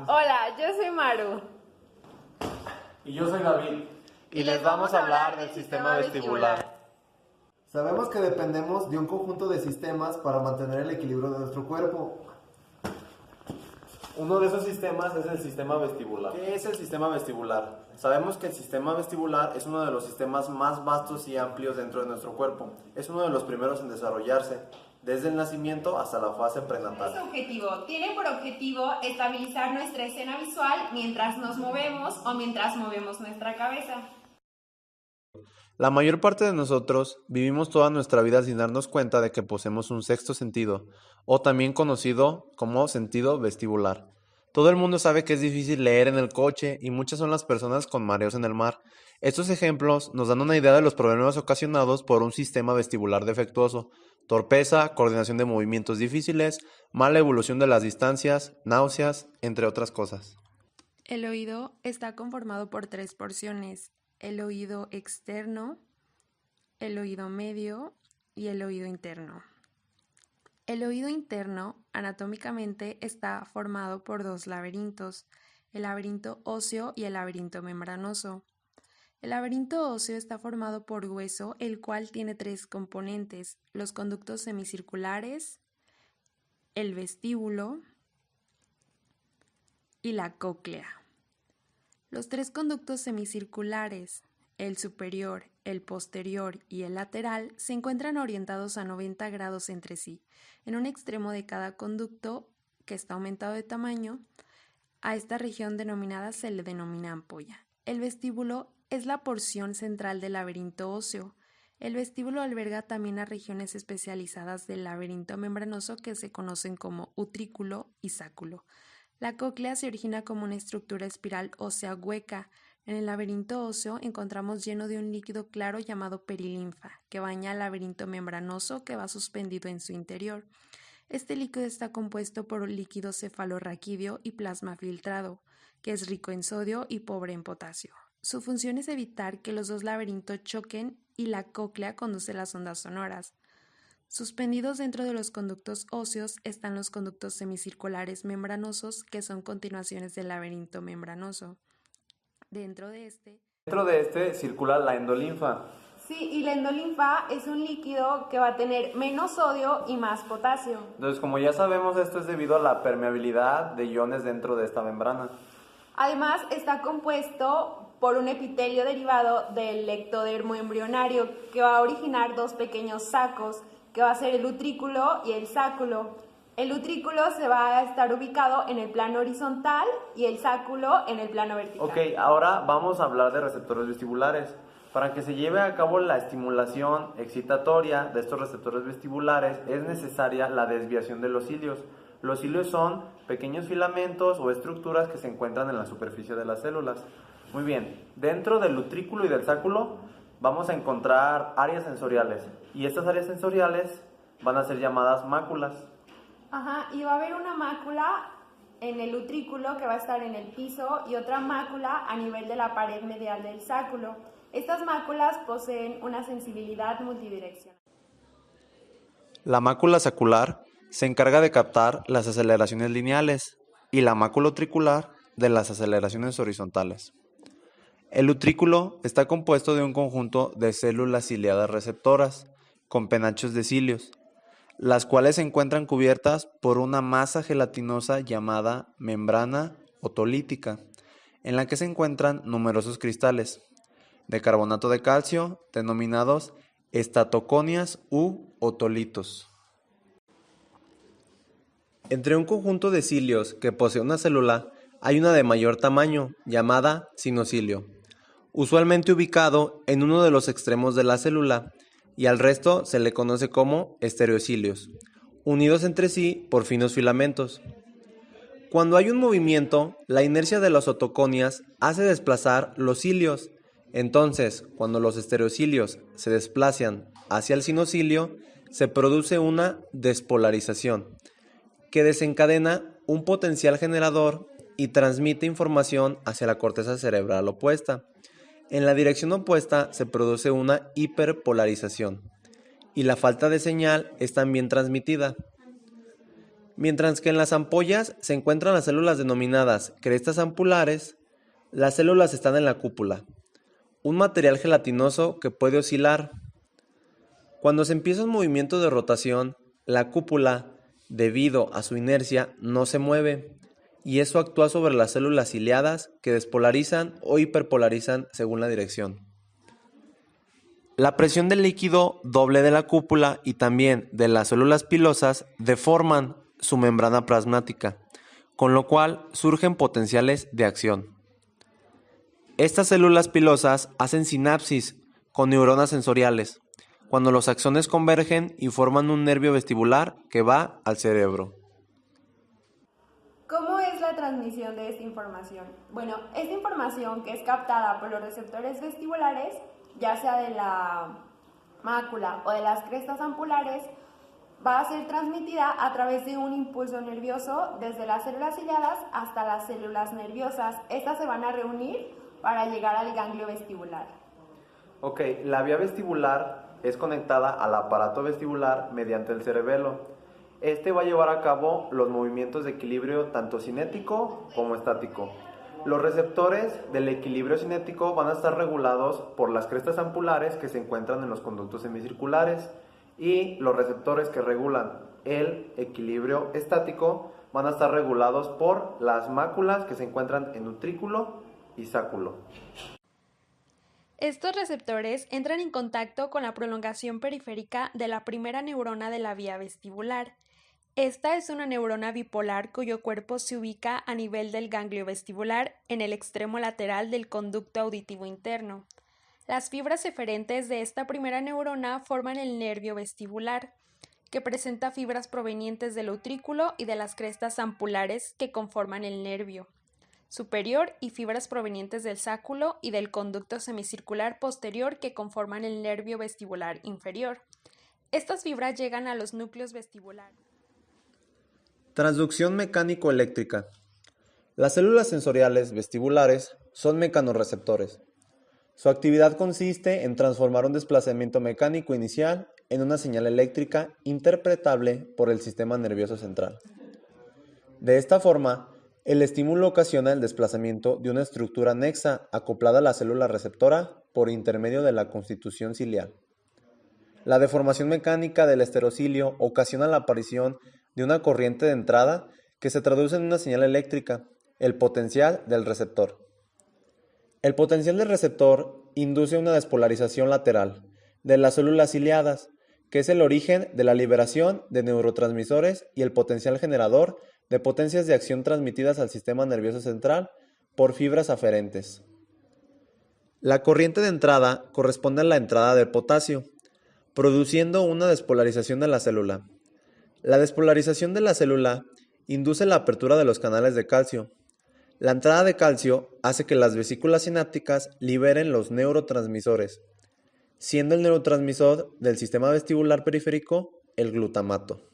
Hola, yo soy Maru. Y yo soy David. Y les vamos a hablar del sistema vestibular. Sabemos que dependemos de un conjunto de sistemas para mantener el equilibrio de nuestro cuerpo. Uno de esos sistemas es el sistema vestibular. ¿Qué es el sistema vestibular? Sabemos que el sistema vestibular es uno de los sistemas más vastos y amplios dentro de nuestro cuerpo. Es uno de los primeros en desarrollarse, desde el nacimiento hasta la fase prenatal. Su objetivo tiene por objetivo estabilizar nuestra escena visual mientras nos movemos o mientras movemos nuestra cabeza. La mayor parte de nosotros vivimos toda nuestra vida sin darnos cuenta de que poseemos un sexto sentido, o también conocido como sentido vestibular. Todo el mundo sabe que es difícil leer en el coche y muchas son las personas con mareos en el mar. Estos ejemplos nos dan una idea de los problemas ocasionados por un sistema vestibular defectuoso: torpeza, coordinación de movimientos difíciles, mala evolución de las distancias, náuseas, entre otras cosas. El oído está conformado por 3 porciones: el oído externo, el oído medio y el oído interno. El oído interno, anatómicamente, está formado por 2 laberintos: el laberinto óseo y el laberinto membranoso. El laberinto óseo está formado por hueso, el cual tiene 3 componentes: los conductos semicirculares, el vestíbulo y la cóclea. Los 3 conductos semicirculares, el superior, el posterior y el lateral, se encuentran orientados a 90 grados entre sí. En un extremo de cada conducto, que está aumentado de tamaño, a esta región denominada se le denomina ampolla. El vestíbulo es la porción central del laberinto óseo. El vestíbulo alberga también las regiones especializadas del laberinto membranoso que se conocen como utrículo y sáculo. La cóclea se origina como una estructura espiral ósea hueca. En el laberinto óseo encontramos lleno de un líquido claro llamado perilinfa, que baña el laberinto membranoso que va suspendido en su interior. Este líquido está compuesto por un líquido cefalorraquídeo y plasma filtrado, que es rico en sodio y pobre en potasio. Su función es evitar que los 2 laberintos choquen y la cóclea conduce las ondas sonoras. Suspendidos dentro de los conductos óseos están los conductos semicirculares membranosos, que son continuaciones del laberinto membranoso. Dentro de este circula la endolinfa. Sí, y la endolinfa es un líquido que va a tener menos sodio y más potasio. Entonces, como ya sabemos, esto es debido a la permeabilidad de iones dentro de esta membrana. Además, está compuesto por un epitelio derivado del ectodermo embrionario que va a originar 2 pequeños sacos, que va a ser el utrículo y el sáculo. El utrículo se va a estar ubicado en el plano horizontal y el sáculo en el plano vertical. Ok, ahora vamos a hablar de receptores vestibulares. Para que se lleve a cabo la estimulación excitatoria de estos receptores vestibulares es necesaria la desviación de los cilios. Los cilios son pequeños filamentos o estructuras que se encuentran en la superficie de las células. Muy bien, dentro del utrículo y del sáculo vamos a encontrar áreas sensoriales, y estas áreas sensoriales van a ser llamadas máculas. Ajá, y va a haber una mácula en el utrículo que va a estar en el piso y otra mácula a nivel de la pared medial del sáculo. Estas máculas poseen una sensibilidad multidireccional. La mácula sacular se encarga de captar las aceleraciones lineales y la mácula utricular de las aceleraciones horizontales. El utrículo está compuesto de un conjunto de células ciliadas receptoras con penachos de cilios, las cuales se encuentran cubiertas por una masa gelatinosa llamada membrana otolítica, en la que se encuentran numerosos cristales de carbonato de calcio denominados estatoconias u otolitos. Entre un conjunto de cilios que posee una célula hay una de mayor tamaño llamada cinocilio, usualmente ubicado en uno de los extremos de la célula, y al resto se le conoce como estereocilios, unidos entre sí por finos filamentos. Cuando hay un movimiento, la inercia de las otoconias hace desplazar los cilios. Entonces, cuando los estereocilios se desplazan hacia el cinocilio, se produce una despolarización, que desencadena un potencial generador y transmite información hacia la corteza cerebral opuesta. En la dirección opuesta se produce una hiperpolarización y la falta de señal es también transmitida. Mientras que en las ampollas se encuentran las células denominadas crestas ampulares, las células están en la cúpula, un material gelatinoso que puede oscilar. Cuando se empieza un movimiento de rotación, la cúpula, debido a su inercia, no se mueve, y eso actúa sobre las células ciliadas que despolarizan o hiperpolarizan según la dirección. La presión del líquido doble de la cúpula y también de las células pilosas deforman su membrana plasmática, con lo cual surgen potenciales de acción. Estas células pilosas hacen sinapsis con neuronas sensoriales, cuando los axones convergen y forman un nervio vestibular que va al cerebro. ¿Cómo es la transmisión de esta información? Bueno, esta información que es captada por los receptores vestibulares, ya sea de la mácula o de las crestas ampulares, va a ser transmitida a través de un impulso nervioso desde las células ciliadas hasta las células nerviosas. Estas se van a reunir para llegar al ganglio vestibular. Ok, la vía vestibular es conectada al aparato vestibular mediante el cerebelo. Este va a llevar a cabo los movimientos de equilibrio tanto cinético como estático. Los receptores del equilibrio cinético van a estar regulados por las crestas ampulares que se encuentran en los conductos semicirculares, y los receptores que regulan el equilibrio estático van a estar regulados por las máculas que se encuentran en utrículo y sáculo. Estos receptores entran en contacto con la prolongación periférica de la primera neurona de la vía vestibular. Esta es una neurona bipolar cuyo cuerpo se ubica a nivel del ganglio vestibular en el extremo lateral del conducto auditivo interno. Las fibras eferentes de esta primera neurona forman el nervio vestibular, que presenta fibras provenientes del utrículo y de las crestas ampulares que conforman el nervio superior y fibras provenientes del sáculo y del conducto semicircular posterior que conforman el nervio vestibular inferior. Estas fibras llegan a los núcleos vestibulares. Transducción mecánico-eléctrica. Las células sensoriales vestibulares son mecanorreceptores. Su actividad consiste en transformar un desplazamiento mecánico inicial en una señal eléctrica interpretable por el sistema nervioso central. De esta forma, el estímulo ocasiona el desplazamiento de una estructura anexa acoplada a la célula receptora por intermedio de la constitución ciliar. La deformación mecánica del esterocilio ocasiona la aparición de una corriente de entrada que se traduce en una señal eléctrica, el potencial del receptor. El potencial del receptor induce una despolarización lateral de las células ciliadas, que es el origen de la liberación de neurotransmisores y el potencial generador de potencias de acción transmitidas al sistema nervioso central por fibras aferentes. La corriente de entrada corresponde a la entrada de potasio, produciendo una despolarización de la célula. La despolarización de la célula induce la apertura de los canales de calcio. La entrada de calcio hace que las vesículas sinápticas liberen los neurotransmisores, siendo el neurotransmisor del sistema vestibular periférico el glutamato.